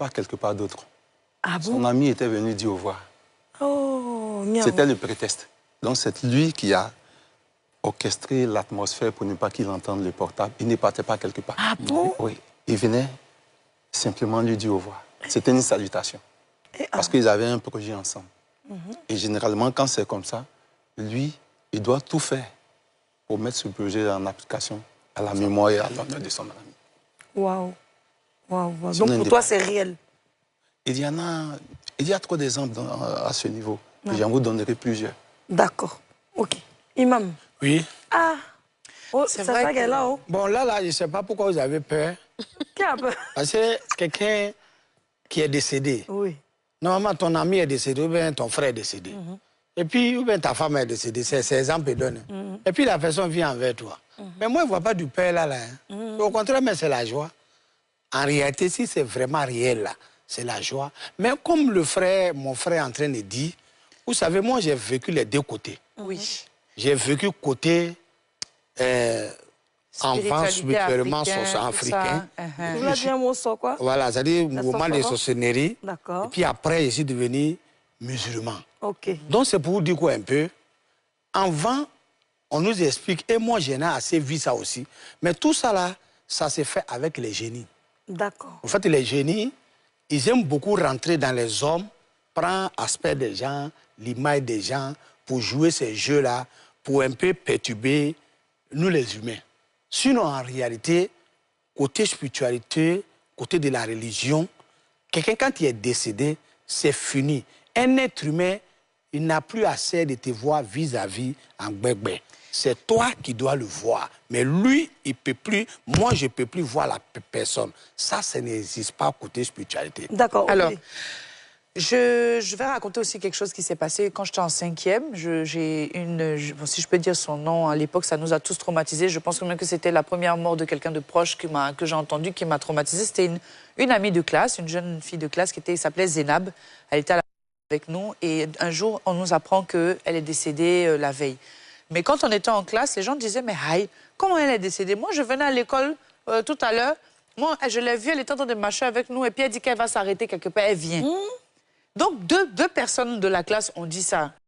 pas quelque part d'autre. Ah bon? Son ami était venu dire au revoir. Oh, c'était le prétexte. Donc c'est lui qui a orchestré l'atmosphère pour ne pas qu'il entende le portable. Il ne partait pas quelque part. Ah bon? Oui, il venait simplement lui dire au revoir. C'était une salutation. Parce qu'ils avaient un projet ensemble. Et généralement, quand c'est comme ça, lui, il doit tout faire pour mettre ce projet en application à la mémoire et à l'honneur de son ami. Waouh. Waouh. Donc pour toi, c'est réel? Il y a trop d'exemples à ce niveau. J'en vous donnerai plusieurs. D'accord. OK. Imam. Oui. Ah. Oh, c'est ça qu'elle est là, oh. Bon, là, je ne sais pas pourquoi vous avez peur. Qui a peur? Parce que quelqu'un qui est décédé. Oui. Normalement, ton ami est décédé ou bien ton frère est décédé. Et puis, ou bien ta femme est décédée. C'est exemple donne. Et puis, la personne vient envers toi. Mais moi, je ne vois pas du peur là. Au contraire, mais c'est la joie. En réalité, si c'est vraiment réel là, c'est la joie. Mais comme mon frère est en train de dire, vous savez, moi, j'ai vécu les deux côtés. Oui. J'ai vécu côté enfant spirituellement africain. Vous l'avez dit un mot sur quoi? Voilà, c'est-à-dire mouvement de sorcellerie. D'accord. Et puis après, je suis devenu musulman. OK. Donc c'est pour vous dire quoi un peu. Avant, on nous explique, et moi j'ai assez vu ça aussi, mais tout ça là, ça s'est fait avec les génies. D'accord. En fait, les génies, ils aiment beaucoup rentrer dans les hommes, prendre l'aspect des gens, l'image des gens, pour jouer ces jeux-là, pour un peu perturber nous les humains. Sinon, en réalité, côté spiritualité, côté de la religion, quelqu'un, quand il est décédé, c'est fini. Un être humain, il n'a plus assez de te voir vis-à-vis en gbegbe. C'est toi qui dois le voir. Mais lui, il ne peut plus, moi, je ne peux plus voir la personne. Ça n'existe pas côté spiritualité. D'accord. Alors, je vais raconter aussi quelque chose qui s'est passé quand j'étais en 5e. Si je peux dire son nom, à l'époque, ça nous a tous traumatisés. Je pense même que c'était la première mort de quelqu'un de proche que j'ai entendu, qui m'a traumatisée. C'était une amie de classe, une jeune fille de classe qui s'appelait Zénab. Elle était à la avec nous et un jour, on nous apprend qu'elle est décédée la veille. Mais quand on était en classe, les gens disaient, mais aïe, comment elle est décédée? Moi, je venais à l'école tout à l'heure. Moi, je l'ai vue, elle était en train de marcher avec nous et puis elle dit qu'elle va s'arrêter quelque part, elle vient. Donc, deux personnes de la classe ont dit ça.